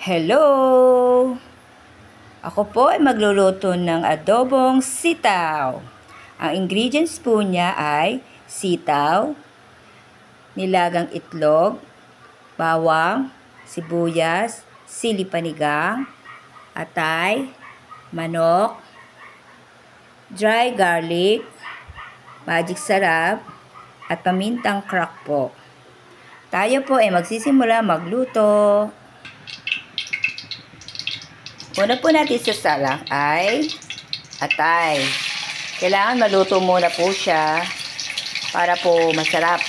Hello! Ako po ay magluluto ng adobong sitaw. Ang ingredients po niya ay sitaw, nilagang itlog, bawang, sibuyas, sili panigang, atay, manok, dry garlic, magic sarap, at pamintang crack po. Tayo po ay magsisimula magluto. Una po natin sasalak ay atay. Kailangan maluto muna po siya para po masarap.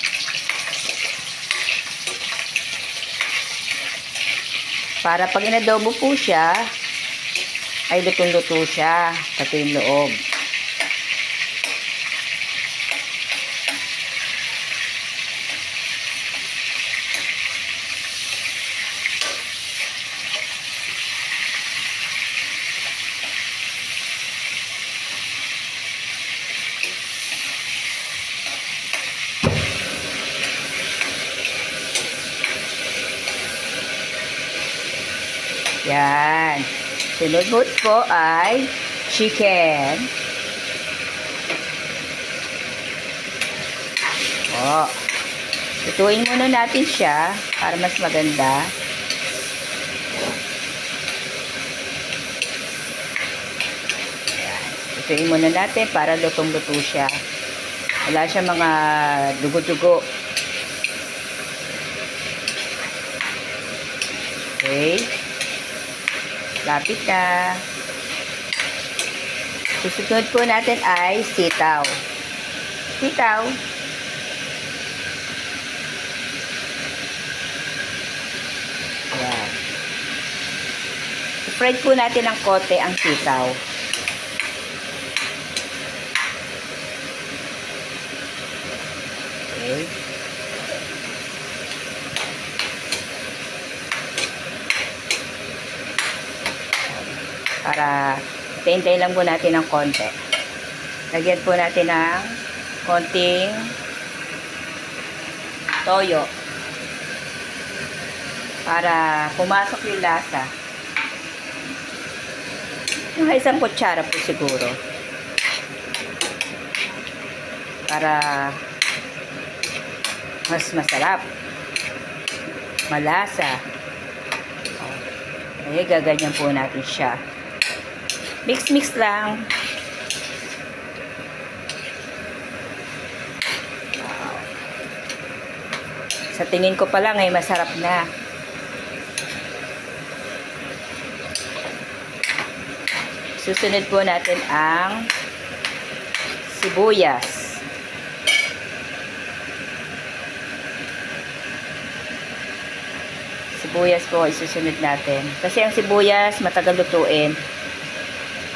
Para pag inadobo po siya, ay lutong-luto siya, pati yung loob. Yan. Sunod po ay chicken. Lutuin muna natin siya para mas maganda. Yan. Lutuin muna natin para lutong-luto siya. Wala siya mga dugo-dugo. Okay. Lapit na. Susunod po natin ay sitaw. Sitaw. Ayan. I-fry po natin ng konti ang sitaw. Okay. Para hintay lang po natin ng konti. Lagyan po natin ng konting toyo para pumasok yung lasa. Mga isang kutsara po siguro para mas masarap, malasa. Ay, gaganyan po natin siya. Mix lang. Wow. Sa tingin ko pa lang ay masarap na. Susunod po natin ang sibuyas. Sibuyas po isusunod natin. Kasi ang sibuyas matagal lutuin.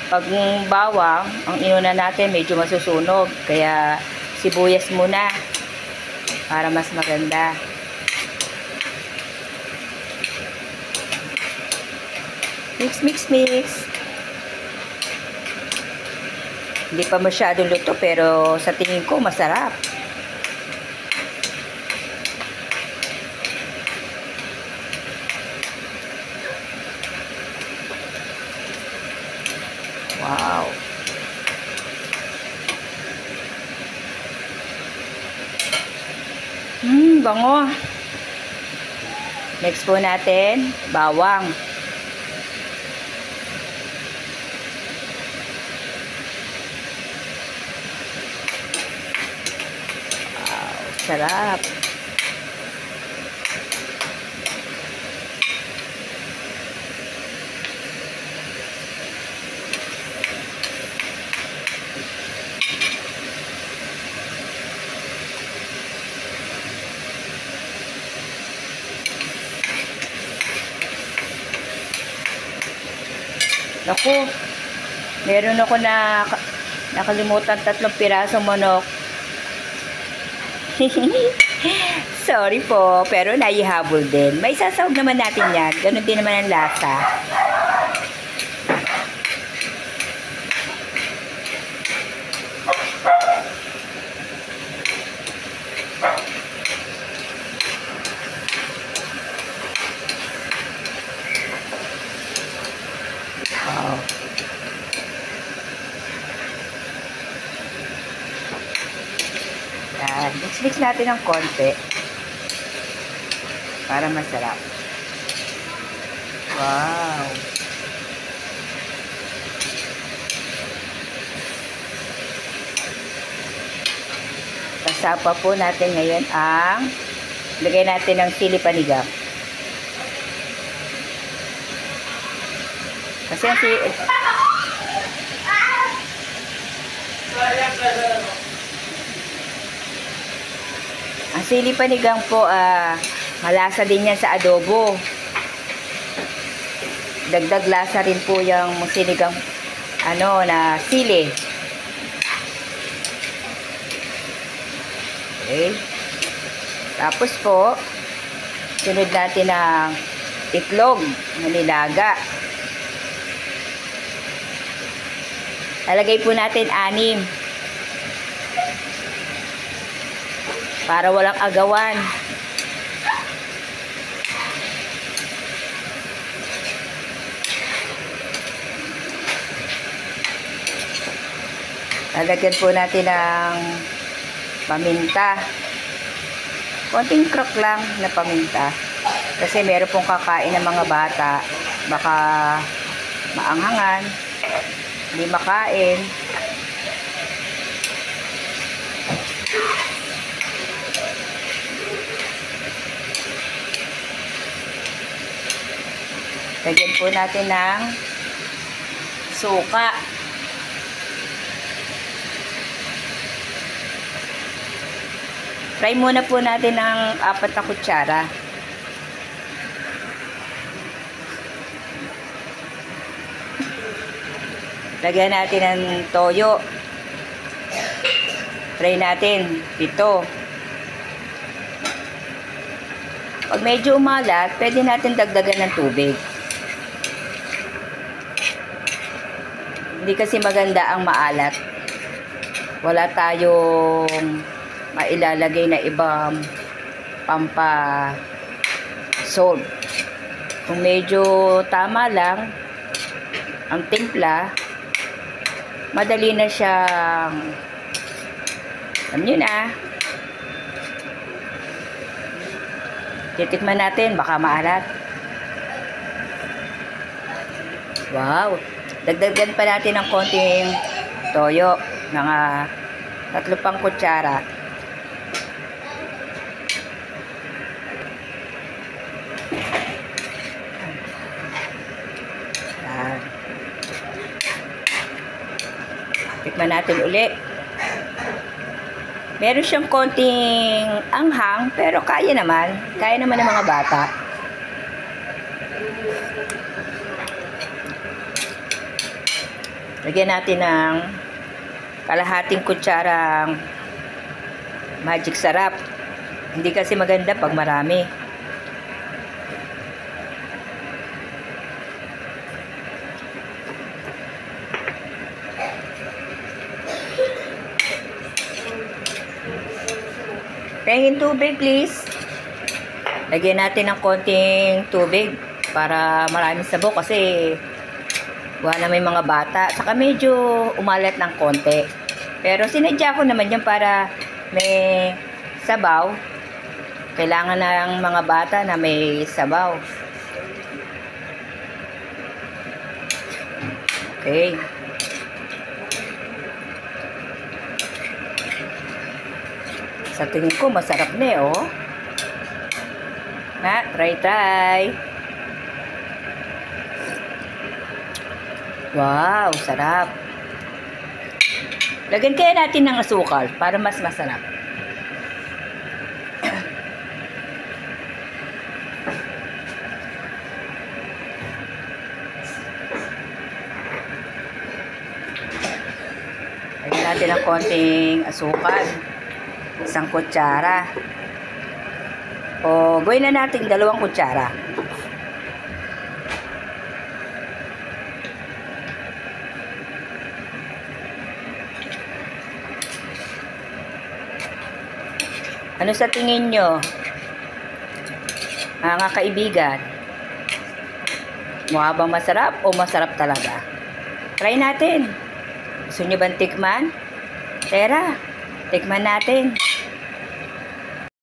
Pag bawang, ang inuna natin medyo masusunog. Kaya sibuyas muna para mas maganda. Mix. Hindi pa masyadong luto pero sa tingin ko masarap. Wow. Bango. Next po natin, bawang. Wow, sarap. Naku, meron ako na nakalimutan 3 pirasong manok. Sorry po, pero naihabol din. May sasawag naman natin yan. Ganon din naman ang lasa. mix natin ng konti para masarap. Wow! Kasapa po natin ngayon ang lagay natin ng sili panigang. Kasi ang sili panigang po, malasa din yan sa adobo. Dagdag lasa rin po yung sinigang na sili. Okay. Tapos po, sunod natin ang itlog na nilaga. Lalagay po natin 6 para walang agawan. Lalagyan po natin ng paminta. Konting crack lang na paminta. Kasi meron pong kakain ng mga bata. Baka maanghangan. Hindi makain. Lagyan po natin ng suka. Fry muna po natin ng 4 na kutsara. Lagyan natin ng toyo. Fry natin 7. Pag medyo umalat, pwede natin dagdagan ng tubig. Hindi kasi maganda ang maalat. Wala tayong mailalagay na ibang pampa-salt. Kung medyo tama lang ang timpla, madali na siyang, alam nyo na, titikman natin, baka maalat. Wow! Dagdagan pa natin ng konting toyo, mga 3 pang kutsara. Tikman natin uli. Meron siyang konting anghang, pero kaya naman. Kaya naman ng mga bata. Lagyan natin ng kalahating kutsarang magic sarap. Hindi kasi maganda pag marami. Pahingin tubig, please. Lagyan natin ng konting tubig para maraming sabaw kasi wala na may mga bata. Saka medyo umalat ng konti. Pero sinadya ko naman yan para may sabaw. Kailangan ng mga bata na may sabaw. Okay. Sa tingin ko, masarap na eh, oh. Ha? Try. Wow, sarap. Lagyan kaya natin ng asukal para mas masarap. Lagyan natin ng konting asukal. 1 kutsara. O, gawin na natin 2 kutsara. Ano sa tingin nyo? Mga kaibigan, mukha bang masarap o masarap talaga? Try natin. Gusto nyo bang tikman? Tara, tikman natin.